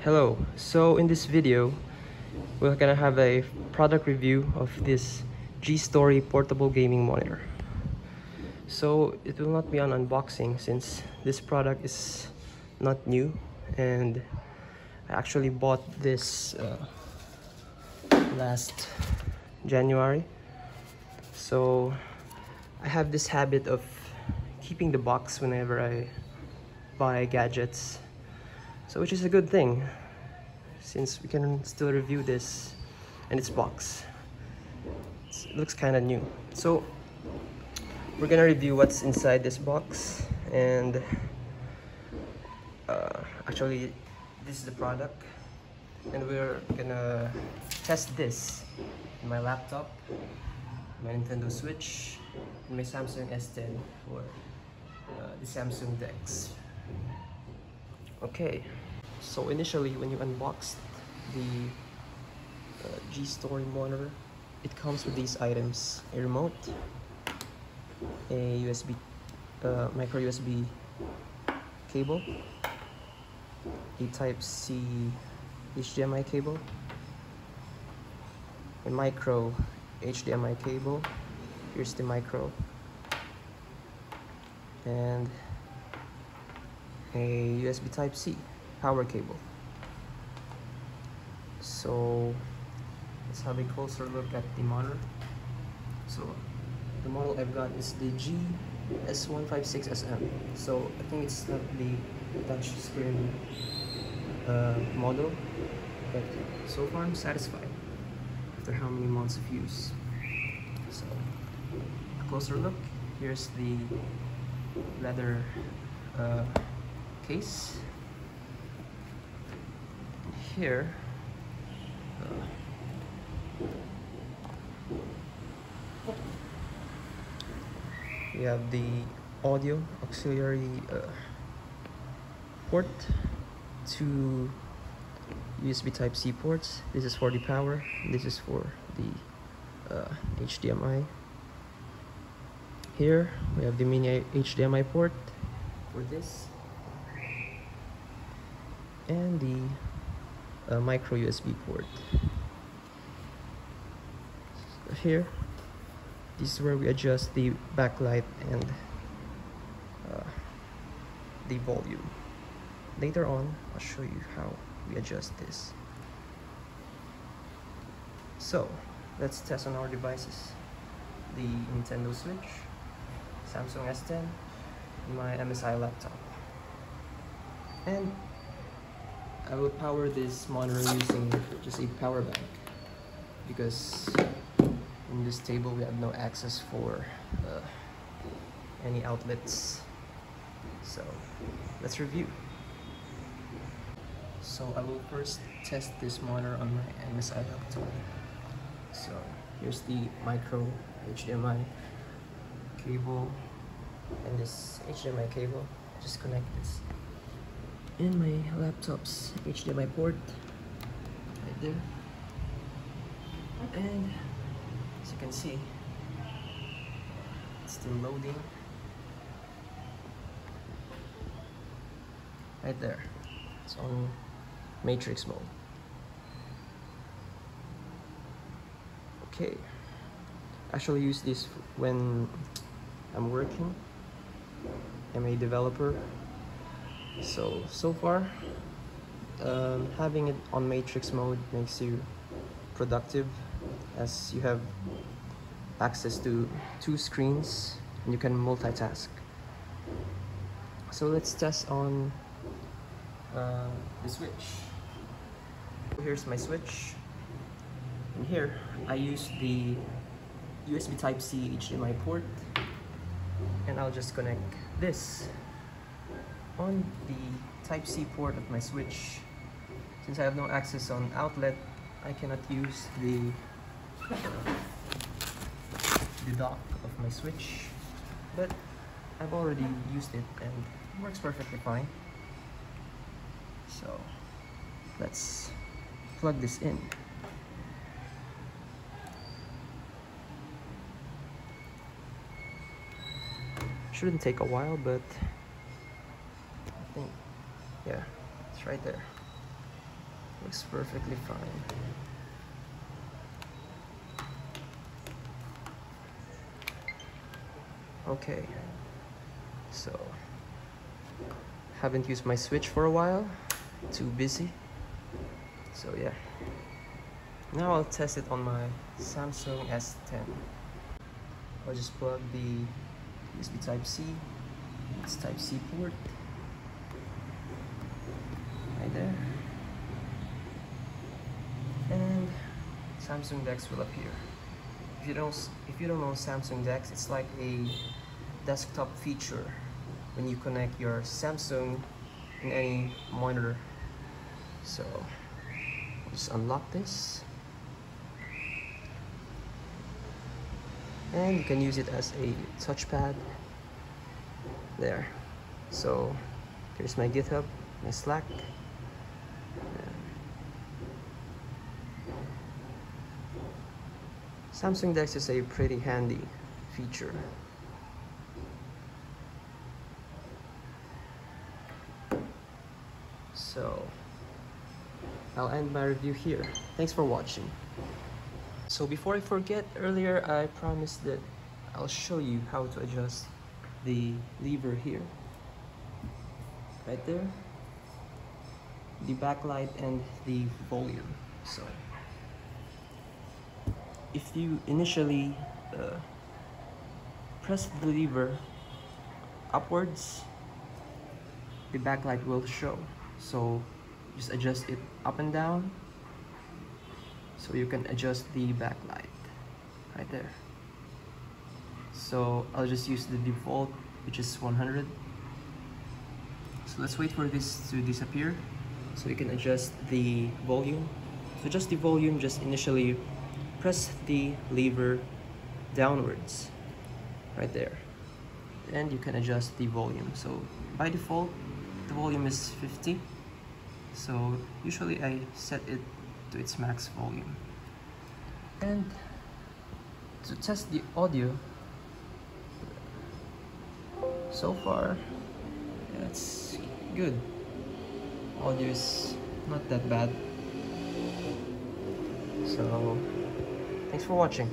Hello, so in this video we're gonna have a product review of this G-Story portable gaming monitor. So it will not be an unboxing since this product is not new, and I actually bought this last January. So I have this habit of keeping the box whenever I buy gadgets, so which is a good thing since we can still review this in its box. It looks kind of new. So we're gonna review what's inside this box, and actually this is the product, and we're gonna test this in my laptop, my Nintendo Switch, and my Samsung S10 for the Samsung DeX. Okay, so initially when you unbox the G-Story monitor, it comes with these items: a remote, a USB, micro USB cable, a Type-C HDMI cable, a micro HDMI cable, here's the micro, and a USB Type-C power cable. So let's have a closer look at the monitor. So the model I've got is the GS156SM. So I think it's not the touch screen model, but so far I'm satisfied after how many months of use. So a closer look, here's the leather case. Here we have the audio auxiliary port, two USB Type-C ports. This is for the power, this is for the HDMI. Here we have the mini HDMI port for this, and the micro USB port. Here, this is where we adjust the backlight and the volume. Later on, I'll show you how we adjust this. So let's test on our devices: the Nintendo Switch, Samsung S10, and my MSI Laptop. And I will power this monitor using just a power bank, because in this table we have no access for any outlets. So let's review. So I will first test this monitor on my MSI Laptop. So here's the micro HDMI cable, and this HDMI cable, just connect this in my laptop's HDMI port right there. And as you can see, it's still loading right there. It's on matrix mode. Okay, I actually use this when I'm working. I'm a developer, so far having it on matrix mode makes you productive, as you have access to two screens and you can multitask. So let's test on the Switch. Here's my Switch, and here I use the USB Type-C HDMI port, and I'll just connect this on the Type-C port of my Switch. Since I have no access on outlet, I cannot use the dock of my Switch, but I've already used it and it works perfectly fine. So let's plug this in. Shouldn't take a while, but I think, yeah, it's right there. Works perfectly fine. Okay, so haven't used my switch for a while, too busy. So yeah, now I'll test it on my Samsung S10. I'll just plug the USB Type-C, it's Type-C port, right there, and Samsung DeX will appear. If you don't know Samsung DeX, it's like a desktop feature when you connect your Samsung in any monitor. So just unlock this, and you can use it as a touchpad there. So here's my GitHub, my Slack. Samsung DeX is a pretty handy feature. So I'll end my review here. Thanks for watching. So before I forget, earlier I promised that I'll show you how to adjust the lever here. Right there. The backlight and the volume. So if you initially press the lever upwards, the backlight will show. So just adjust it up and down so you can adjust the backlight right there. So I'll just use the default, which is 100. So let's wait for this to disappear so you can adjust the volume. To adjust the volume, just initially press the lever downwards right there, and you can adjust the volume. So by default the volume is 50, so usually I set it to its max volume. And to test the audio, so far yeah, it's good. Audio is not that bad. So thanks for watching.